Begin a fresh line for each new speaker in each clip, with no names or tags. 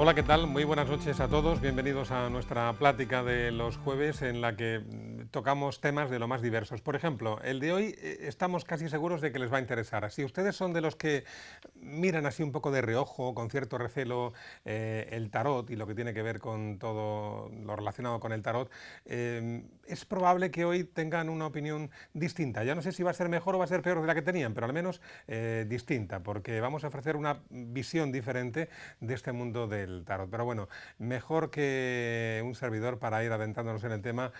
Hola, ¿qué tal? Muy buenas noches a todos. Bienvenidos a nuestra plática de los jueves en la que tocamos temas de lo más diversos. Por ejemplo, el de hoy estamos casi seguros de que les va a interesar. Si ustedes son de los que miran así un poco de reojo, con cierto recelo, el tarot y lo que tiene que ver con todo lo relacionado con el tarot, es probable que hoy tengan una opinión distinta. Ya no sé si va a ser mejor o va a ser peor de la que tenían, pero al menos distinta, porque vamos a ofrecer una visión diferente de este mundo del tarot. Pero bueno, mejor que un servidor para ir adentrándonos en el tema,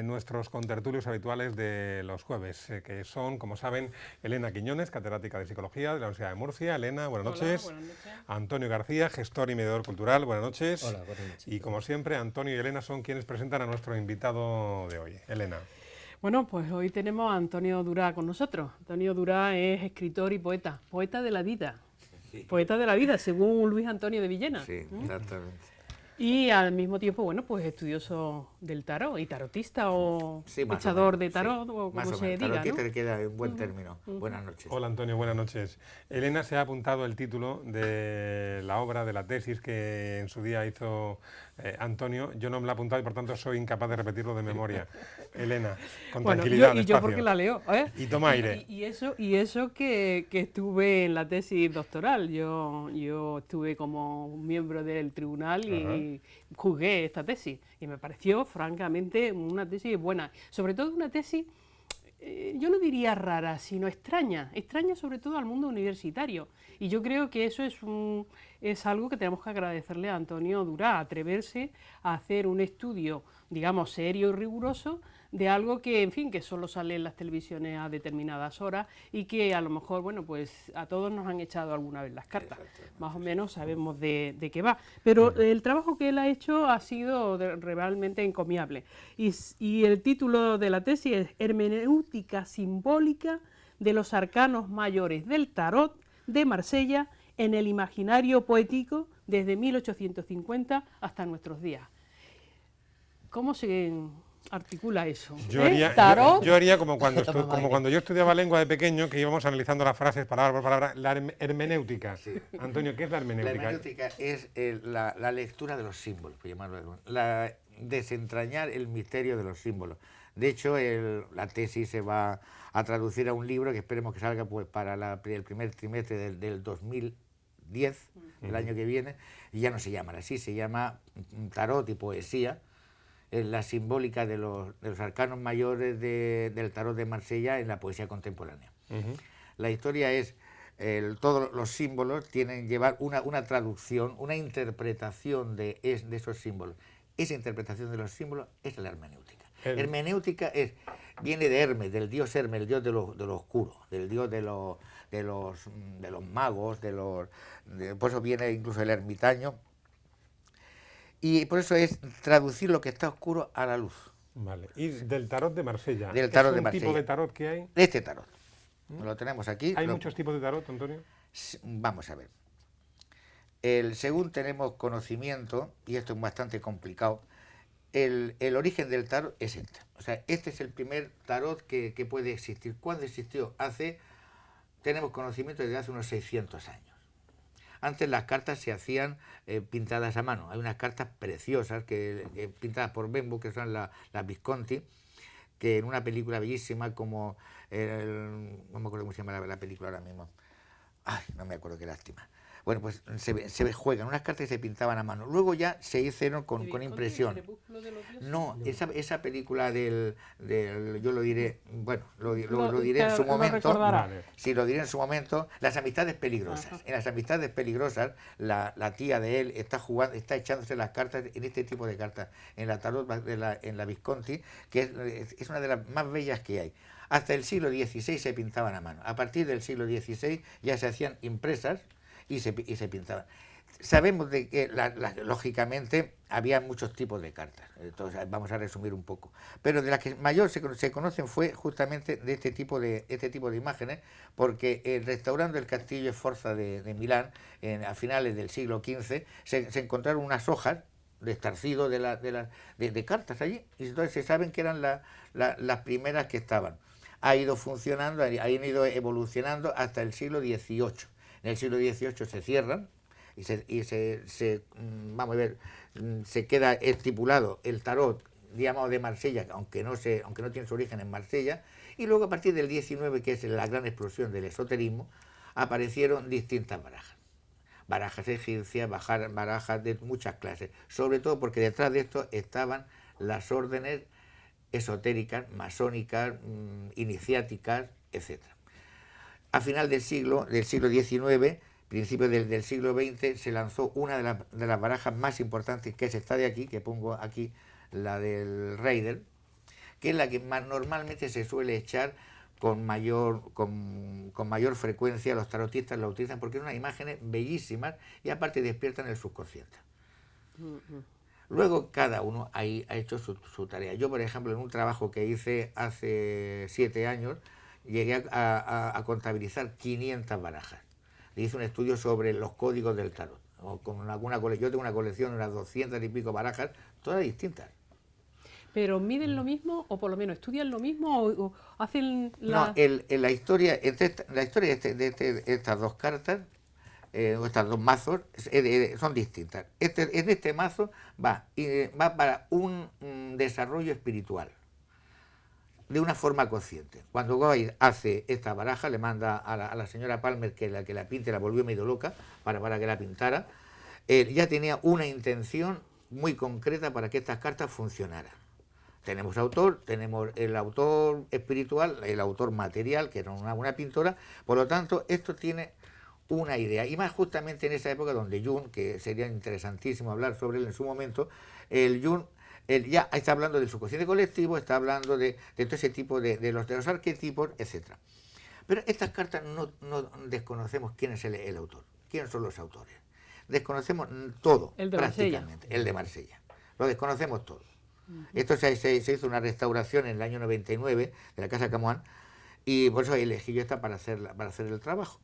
nuestros contertulios habituales de los jueves, que son, como saben, Elena Quiñones, catedrática de Psicología de la Universidad de Murcia. Elena, buenas noches.
Hola, buenas noches.
Antonio García, gestor y mediador cultural, buenas noches.
Hola, buenas noches.
Y como siempre, Antonio y Elena son quienes presentan a nuestro invitado de hoy. Elena.
Bueno, pues hoy tenemos a Antonio Durá con nosotros. Antonio Durá es escritor y poeta, poeta de la vida.
Sí.
Poeta de la vida, según Luis Antonio de Villena.
Sí, exactamente.
Y al mismo tiempo, bueno, pues estudioso del tarot y tarotista o
Sí, más o
echador
menos,
de tarot
sí.
o
Más
como
o
se
menos.
diga,
Tarotista
¿no?
te queda un buen término. Buenas noches.
Hola Antonio, buenas noches. Elena se ha apuntado el título de la obra, de la tesis que en su día hizo Antonio. Yo no me la he apuntado y por tanto soy incapaz de repetirlo de memoria. Elena, con
Bueno,
tranquilidad,
yo porque
despacio.
la leo, ¿eh?
Y toma aire.
Y eso que estuve en la tesis doctoral. Yo estuve como miembro del tribunal y juzgué esta tesis. Y me pareció, francamente, una tesis buena. Sobre todo una tesis, yo no diría rara, sino extraña. Extraña sobre todo al mundo universitario. Y yo creo que eso es algo que tenemos que agradecerle a Antonio Durá, atreverse a hacer un estudio, digamos, serio y riguroso de algo que, en fin, que solo sale en las televisiones a determinadas horas y que a lo mejor, bueno, pues a todos nos han echado alguna vez las cartas. Más o menos sabemos de qué va. Pero el trabajo que él ha hecho ha sido realmente encomiable. Y el título de la tesis es Hermenéutica simbólica de los arcanos mayores del tarot de Marsella en el imaginario poético desde 1850 hasta nuestros días. ¿Cómo se articula eso?
Yo haría como cuando,
Toma aire.
cuando yo estudiaba lengua de pequeño, que íbamos analizando las frases palabra por palabra, la hermenéutica.
Sí.
Antonio, ¿qué es la
La
hermenéutica?
hermenéutica es la lectura de los símbolos, por llamarlo de alguna manera. Desentrañar el misterio de los símbolos. De hecho, la tesis se va a traducir a un libro que esperemos que salga pues, para el primer trimestre del 2010, el año que viene, y ya no se llama así, se llama Tarot y Poesía, la simbólica de los arcanos mayores del tarot de Marsella en la poesía contemporánea. La historia es, todos los símbolos llevar una traducción, una interpretación de esos símbolos. Esa interpretación de los símbolos es la hermenéutica. Hermenéutica viene de Hermes, del dios Hermes, el dios de lo oscuro, del dios de los magos, por eso viene incluso el ermitaño. Y por eso es traducir lo que está oscuro a la luz.
Vale. Y del tarot de Marsella.
Del tarot de
¿Es un tipo
Marsella.
de tarot que hay?
Este tarot. Lo tenemos aquí.
¿Hay muchos tipos de tarot, Antonio?
Vamos a ver. Según tenemos conocimiento, y esto es bastante complicado, el origen del tarot es este. O sea, este es el primer tarot que puede existir. ¿Cuándo existió? Tenemos conocimiento desde hace unos 600 años. Antes las cartas se hacían pintadas a mano. Hay unas cartas preciosas pintadas por Bembo, que son las Visconti, que en una película bellísima como... no me acuerdo cómo se llama la película ahora mismo. Ay, no me acuerdo, qué lástima. Bueno, pues se juegan unas cartas que se pintaban a mano. Luego ya se hicieron con impresión. No, esa película yo lo diré, bueno, lo diré en su momento.
Vale.
Sí, lo diré en su momento. Las amistades peligrosas.
Ajá.
En las amistades peligrosas, la tía de él está echándose las cartas en este tipo de cartas, en la tarot, en la Visconti, que es una de las más bellas que hay. Hasta el siglo XVI se pintaban a mano. A partir del siglo XVI ya se hacían impresas y se pintaban. Sabemos de que, lógicamente, había muchos tipos de cartas. Entonces, vamos a resumir un poco. Pero de las que mayor se conocen fue justamente de este tipo de imágenes, porque restaurando el castillo Sforza de Milán, a finales del siglo XV, se encontraron unas hojas de estarcido de cartas allí, y entonces se saben que eran las primeras que estaban. Ha ido funcionando, han ido evolucionando hasta el siglo XVIII. En el siglo XVIII se cierran vamos a ver, se queda estipulado el tarot, digamos, de Marsella, aunque no tiene su origen en Marsella, y luego a partir del 19, que es la gran explosión del esoterismo, aparecieron distintas barajas. Barajas egipcias, barajas de muchas clases, sobre todo porque detrás de esto estaban las órdenes esotéricas, masónicas, iniciáticas, etc. A final del siglo XIX, principios del siglo XX, se lanzó una de las barajas más importantes, que es esta de aquí, que pongo aquí, la del Rider, que es la que normalmente se suele echar con mayor frecuencia. Los tarotistas la utilizan porque son unas imágenes bellísimas y aparte despiertan el subconsciente. Luego cada uno ahí ha hecho su tarea. Yo, por ejemplo, en un trabajo que hice hace 7 años, llegué a contabilizar 500 barajas. Le hice un estudio sobre los códigos del tarot. Yo tengo una colección de unas 200 y pico barajas, todas distintas.
¿Pero miden lo mismo o por lo menos estudian lo mismo o hacen la...?
No, la historia de estas dos cartas, o estas dos mazos, son distintas. En este mazo va para un desarrollo espiritual, de una forma consciente. Cuando Goy hace esta baraja, le manda a la señora Palmer que la pinte, la volvió medio loca para que la pintara. Ya tenía una intención muy concreta para que estas cartas funcionaran. Tenemos autor, tenemos el autor espiritual, el autor material, que era una pintora. Por lo tanto, esto tiene una idea, y más justamente en esa época donde Jung, que sería interesantísimo hablar sobre él en su momento, Jung ya está hablando del subconsciente colectivo, está hablando de todo ese tipo de los arquetipos, etc. Pero estas cartas no desconocemos quién es el autor, quiénes son los autores. Desconocemos todo,
el de
prácticamente,
Marsella.
el de Marsella. Lo desconocemos todo. Esto se hizo una restauración en el año 99 de la Casa Camoán, y por eso elegí yo esta para hacer el trabajo.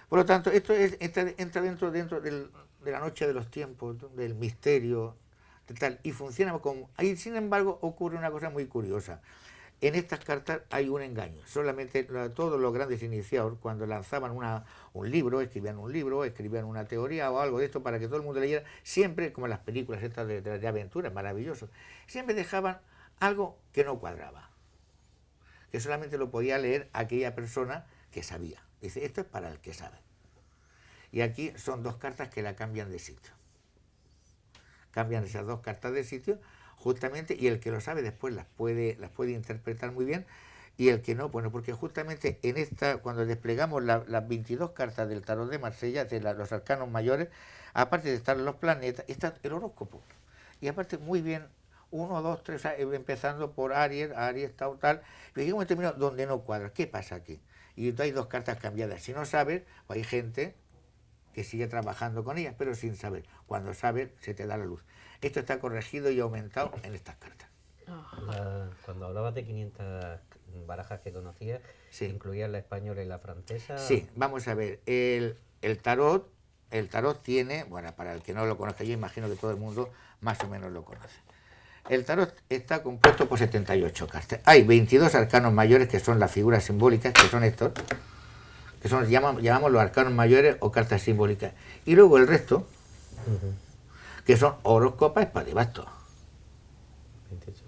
Por lo tanto, esto entra dentro de la noche de los tiempos, del misterio, tal, y funciona como... Ahí, sin embargo, ocurre una cosa muy curiosa. En estas cartas hay un engaño. Solamente todos los grandes iniciados, cuando lanzaban un libro, escribían una teoría o algo de esto para que todo el mundo leyera, siempre, como en las películas estas de aventuras, maravilloso, siempre dejaban algo que no cuadraba, que solamente lo podía leer aquella persona que sabía. Dice, esto es para el que sabe. Y aquí son dos cartas que la cambian de sitio. Cambian esas dos cartas de sitio, justamente, y el que lo sabe después las puede interpretar muy bien, y el que no, bueno, porque justamente en esta, cuando desplegamos las 22 cartas del tarot de Marsella, los arcanos mayores, aparte de estar los planetas, está el horóscopo. Y aparte, muy bien, 1, 2, 3, empezando por Aries, tal, pero llega un momento donde no cuadra. ¿Qué pasa aquí? Y entonces hay dos cartas cambiadas. Si no sabes, pues hay gente que sigue trabajando con ellas, pero sin saber. Cuando sabes, se te da la luz. Esto está corregido y aumentado en estas cartas.
Cuando hablabas de 500 barajas que conocías,
sí,
¿incluías la española y la francesa?
Sí, vamos a ver. El tarot tiene, bueno, para el que no lo conozca, yo imagino que todo el mundo más o menos lo conoce. El tarot está compuesto por 78 cartas. Hay 22 arcanos mayores, que son las figuras simbólicas, que son estos, que son, llamamos los arcanos mayores o cartas simbólicas. Y luego el resto, que son oros, copas, espadas y bastos.
28.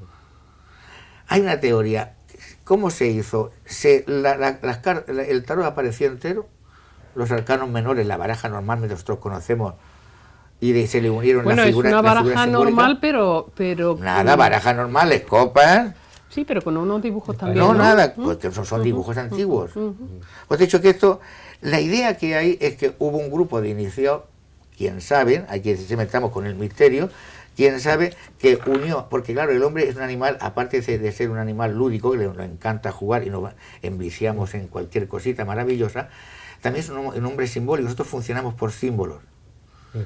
Hay una teoría. ¿Cómo se hizo? El tarot apareció entero, los arcanos menores, la baraja normalmente nosotros conocemos, y se le unieron las figuras.
Bueno, es una baraja normal, pero...
Nada, baraja normal, es copas.
Sí, pero con unos dibujos también.
No, nada, porque son dibujos antiguos. Pues he dicho que esto, la idea que hay es que hubo un grupo de iniciados, quién sabe, aquí se metamos con el misterio, quién sabe, que unió, porque claro, el hombre es un animal, aparte de ser un animal lúdico, que le encanta jugar y nos enviciamos en cualquier cosita maravillosa, también es un hombre simbólico. Nosotros funcionamos por símbolos.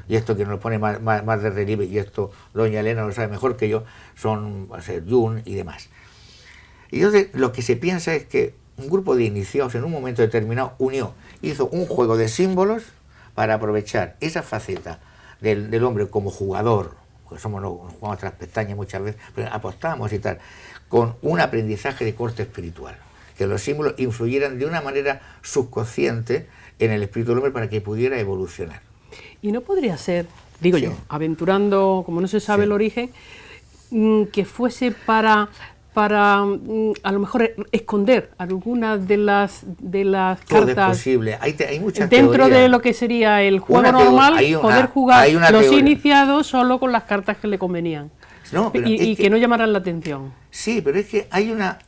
Y esto que nos pone más de relieve, y esto doña Elena lo sabe mejor que yo, son Jung y demás. Y entonces lo que se piensa es que un grupo de iniciados en un momento determinado hizo un juego de símbolos para aprovechar esa faceta del hombre como jugador, porque jugamos tras pestañas muchas veces, pero apostamos y tal, con un aprendizaje de corte espiritual, que los símbolos influyeran de una manera subconsciente en el espíritu del hombre para que pudiera evolucionar.
Y no podría ser, digo
Sí.
yo, aventurando, como no se sabe
Sí.
el origen, que fuese para a lo mejor esconder algunas de las
Todo es
cartas
posible. Hay muchas
dentro
teorías.
de lo que sería el juego
Una
normal,
hay
poder jugar
hay una
los
teoría.
iniciados solo con las cartas que le convenían.
No, pero
y
es
que no llamaran la atención.
Sí, pero es que hay una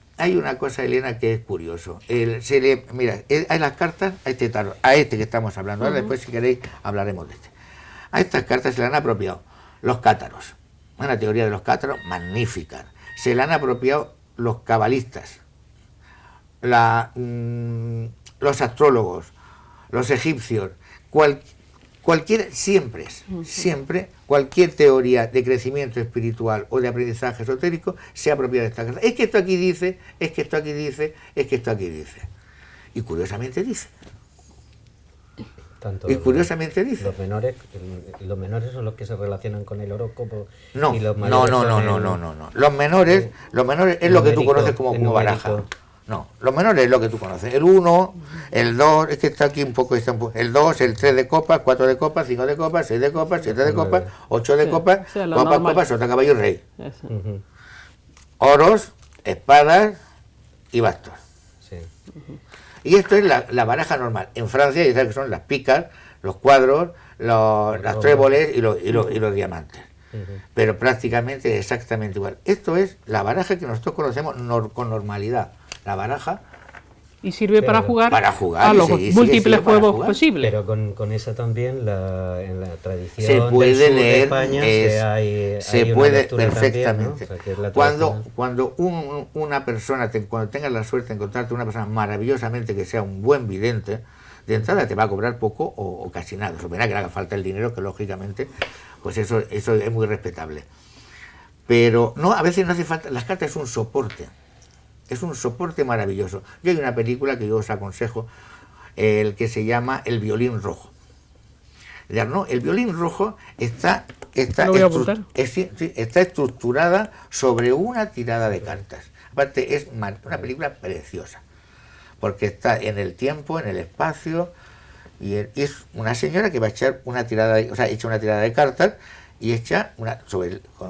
cosa, Elena, que es curioso. Mira, hay las cartas a este tarot, a este que estamos hablando. Ahora después, si queréis, hablaremos de este. A estas cartas se le han apropiado los cátaros. Una teoría de los cátaros magnífica. Se le han apropiado los cabalistas, los astrólogos, los egipcios, siempre, cualquier teoría de crecimiento espiritual o de aprendizaje esotérico se apropia de esta carta. Es que esto aquí dice, es que esto aquí dice, es que esto aquí dice. Y curiosamente dice.
Tanto
Y curiosamente dice.
Los menores son los que se relacionan con el horóscopo.
No,
y los
no.
mayores son
Los menores es lo que tú
numérico,
conoces como
el
baraja.
numérico.
No, los menores es lo que tú conoces. El 1, el 2, es que está aquí un poco, el 2, el 3 de copas, 4 de copas, 5 de copas, 6 de copas, 7 de copas, 8 de
Sí,
copas,
o sea, lo
copas,
normal.
copas, sota, caballo y rey.
Eso.
Ujú,
Oros, espadas y bastos.
sí.
Y esto es la baraja normal. En Francia ya sabes que son las picas, los cuadros, las tréboles y los diamantes.
Ujú.
Pero prácticamente exactamente igual. Esto es la baraja que nosotros conocemos con normalidad. La baraja
Y sirve para jugar,
Para jugar,
a
y
los
sigue
múltiples
siendo para
juegos
jugar.
posibles.
Pero con esa también, en la tradición
se puede
del sur de
leer,
España
se
hay una
puede
lectura también, ¿no?
perfectamente.
O sea, que es la
Cuando
tradición.
una persona, cuando tengas la suerte de encontrarte una persona maravillosamente que sea un buen vidente, de entrada te va a cobrar poco o casi nada. O sea, que le haga falta el dinero, que lógicamente, pues eso es muy respetable. Pero no, a veces no hace falta, las cartas es un soporte maravilloso. Yo hay una película que yo os aconsejo, el que se llama El violín rojo. De Arnaud. El violín rojo está
Lo voy a apuntar.
está estructurada sobre una tirada de cartas. Aparte es una película preciosa, porque está en el tiempo, en el espacio, y es una señora que va a echar una tirada, echa una tirada de cartas y echa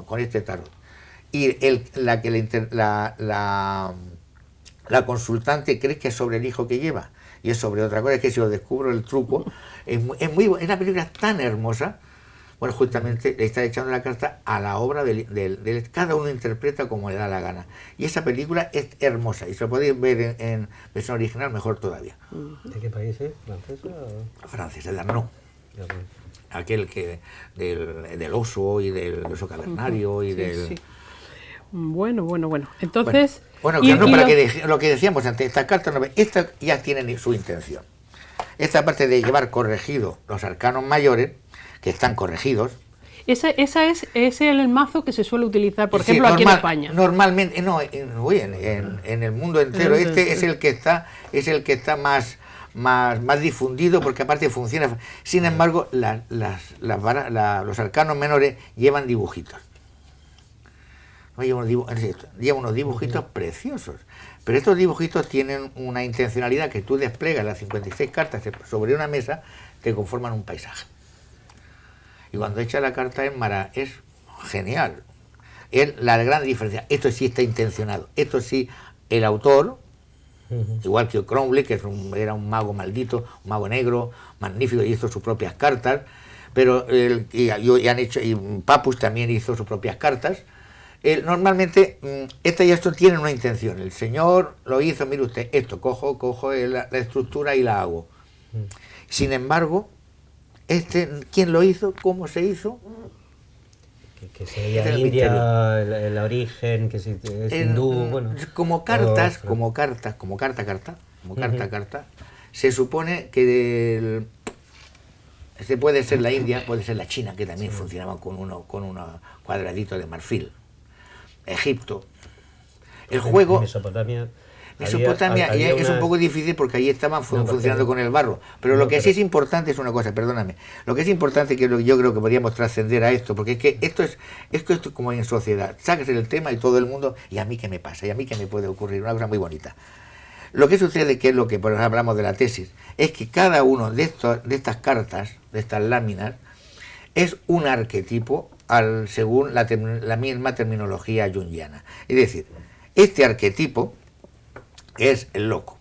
con este tarot. Y la consultante cree que es sobre el hijo que lleva, y es sobre otra cosa. Es que si os descubro el truco, es una película tan hermosa. Bueno, justamente le está echando la carta a la obra cada uno interpreta como le da la gana. Y esa película es hermosa, y si lo podéis ver en versión original, mejor todavía.
¿De qué país es? ¿Francesa o...?
Francesa, de Arnaud.
Ya, bueno.
Aquel del oso y del oso cavernario y
Sí,
del...
sí. Bueno. Entonces...
Bueno,
y-
no,
y
para
lo-
lo que decíamos antes, estas cartas, estas ya tienen su intención. Esta parte de llevar corregidos los arcanos mayores, que están corregidos.
ese es el mazo que se suele utilizar, por
Sí,
ejemplo, aquí en España.
Normalmente, no, en el mundo entero.
En el mundo
Este es el que está más difundido, porque aparte funciona. Sin embargo, los arcanos menores llevan dibujitos. No, llevan unos dibujitos preciosos. Pero estos dibujitos tienen una intencionalidad que tú desplegas las 56 cartas sobre una mesa, te conforman un paisaje. Y cuando echa la carta es genial. Es la gran diferencia. Esto sí está intencionado. Esto sí, el autor, igual que Crowley, que era un mago maldito, un mago negro, magnífico, y hizo sus propias cartas, pero y Papus también hizo sus propias cartas. Normalmente, esta y esto tienen una intención. El señor lo hizo, mire usted, esto, cojo la estructura y la hago. Sin embargo, ¿quién lo hizo? ¿Cómo se hizo?
Que sería
Este es el
India, el origen, que si es hindú, bueno.
Como carta, se supone que se puede ser la India, puede ser la China, que también funcionaba con unos cuadraditos de marfil. Egipto. El juego...
Mesopotamia
Mesopotamia es un poco difícil porque ahí estaban funcionando con el barro. Pero lo que sí es importante es una cosa, perdóname. Lo que es importante, que yo creo que podríamos trascender a esto, porque es que esto es como en sociedad. Sacas el tema y todo el mundo, ¿y a mí qué me pasa? ¿Y a mí qué me puede ocurrir? Una cosa muy bonita. Lo que sucede, que es lo que por ejemplo hablamos de la tesis, es que cada uno de estas cartas, de estas láminas, es un arquetipo según la misma terminología junguiana. Es decir, este arquetipo es el loco.